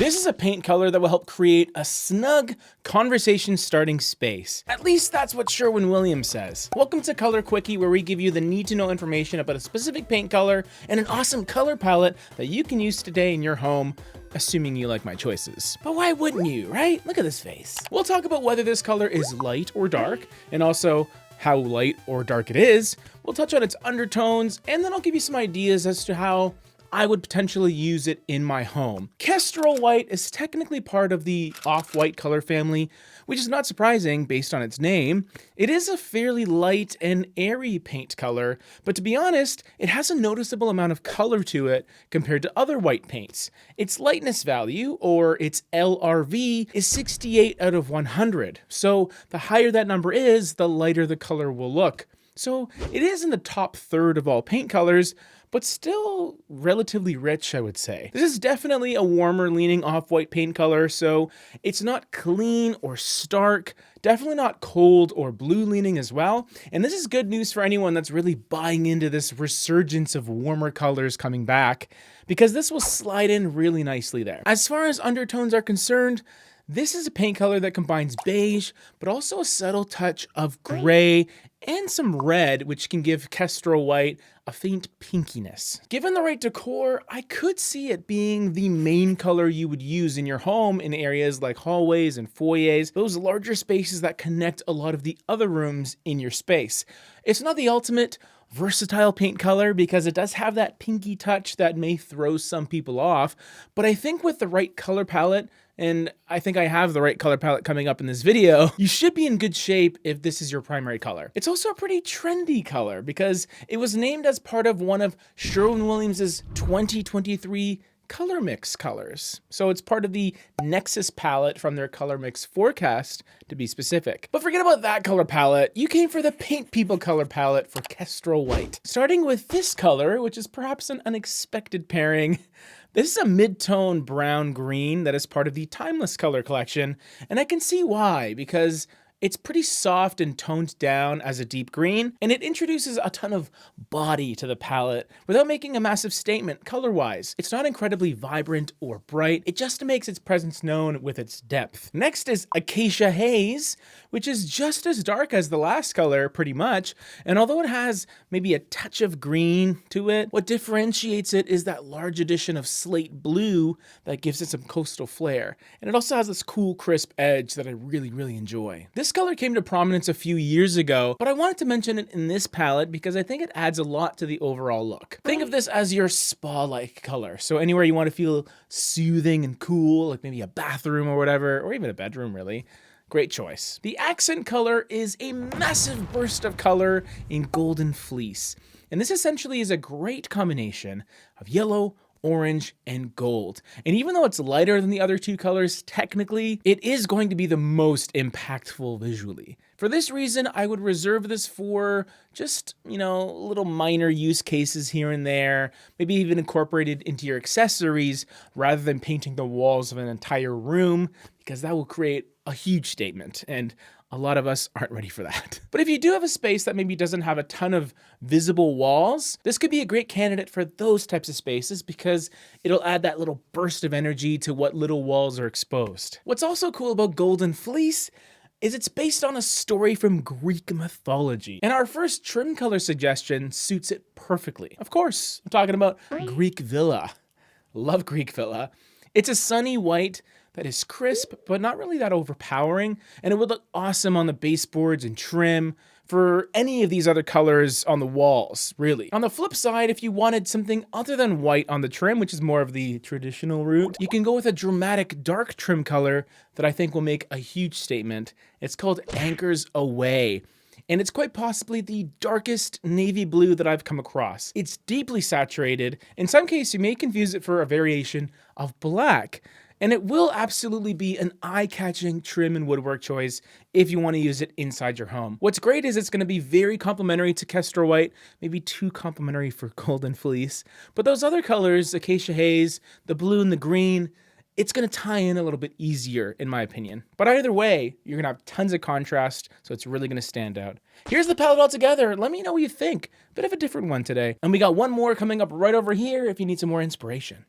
This is a paint color that will help create a snug conversation starting space. At least that's what Sherwin-Williams says. Welcome to Color Quickie, where we give you the need to know information about a specific paint color and an awesome color palette that you can use today in your home, assuming you like my choices. But why wouldn't you, right? Look at this face. We'll talk about whether this color is light or dark, and also how light or dark it is. We'll touch on its undertones, and then I'll give you some ideas as to how I would potentially use it in my home. Kestrel White is technically part of the off-white color family, which is not surprising based on its name. It is a fairly light and airy paint color, but to be honest, it has a noticeable amount of color to it compared to other white paints. Its lightness value, or its LRV, is 68 out of 100. So the higher that number is, the lighter the color will look. So it is in the top third of all paint colors, but still relatively rich, I would say. This is definitely a warmer leaning off-white paint color, so it's not clean or stark, definitely not cold or blue leaning as well. And this is good news for anyone that's really buying into this resurgence of warmer colors coming back, because this will slide in really nicely there. As far as undertones are concerned, this is a paint color that combines beige, but also a subtle touch of gray and some red, which can give Kestrel White a faint pinkiness. Given the right decor, I could see it being the main color you would use in your home in areas like hallways and foyers, those larger spaces that connect a lot of the other rooms in your space. It's not the ultimate versatile paint color because it does have that pinky touch that may throw some people off, but I think with the right color palette, and I think I have the right color palette coming up in this video, you should be in good shape if this is your primary color. It's also a pretty trendy color because it was named as part of one of Sherwin-Williams' 2023 color mix colors. So it's part of the Nexus palette from their color mix forecast, to be specific. But forget about that color palette. You came for the Paint People color palette for Kestrel White. Starting with this color, which is perhaps an unexpected pairing. This is a mid-tone brown green that is part of the Timeless color collection, and I can see why, because it's pretty soft and toned down as a deep green, and it introduces a ton of body to the palette without making a massive statement color-wise. It's not incredibly vibrant or bright, it just makes its presence known with its depth. Next is Acacia Haze, which is just as dark as the last color, pretty much, and although it has maybe a touch of green to it, what differentiates it is that large addition of slate blue that gives it some coastal flair, and it also has this cool, crisp edge that I really enjoy. This color came to prominence a few years ago, but I wanted to mention it in this palette because I think it adds a lot to the overall look. Think of this as your spa-like color. So anywhere you want to feel soothing and cool, like maybe a bathroom or whatever, or even a bedroom really, great choice. The accent color is a massive burst of color in Golden Fleece. And this essentially is a great combination of yellow, orange, and gold. And even though it's lighter than the other two colors, technically, it is going to be the most impactful visually. For this reason, I would reserve this for just, little minor use cases here and there, maybe even incorporated into your accessories rather than painting the walls of an entire room, because that will create a huge statement, and a lot of us aren't ready for that. But if you do have a space that maybe doesn't have a ton of visible walls, this could be a great candidate for those types of spaces because it'll add that little burst of energy to what little walls are exposed. What's also cool about Golden Fleece is it's based on a story from Greek mythology. And our first trim color suggestion suits it perfectly. Of course, I'm talking about Greek Villa. Love Greek Villa. It's a sunny white that is crisp, but not really that overpowering, and it would look awesome on the baseboards and trim for any of these other colors on the walls, really. On the flip side, if you wanted something other than white on the trim, which is more of the traditional route, you can go with a dramatic dark trim color that I think will make a huge statement. It's called Anchor's Aweigh, and it's quite possibly the darkest navy blue that I've come across. It's deeply saturated. In some cases, you may confuse it for a variation of black, and it will absolutely be an eye-catching trim and woodwork choice if you want to use it inside your home. What's great is it's going to be very complementary to Kestrel White, maybe too complementary for Golden Fleece. But those other colors, Acacia Haze, the blue and the green, it's going to tie in a little bit easier, in my opinion. But either way, you're going to have tons of contrast, so it's really going to stand out. Here's the palette all together. Let me know what you think. Bit of a different one today. And we got one more coming up right over here if you need some more inspiration.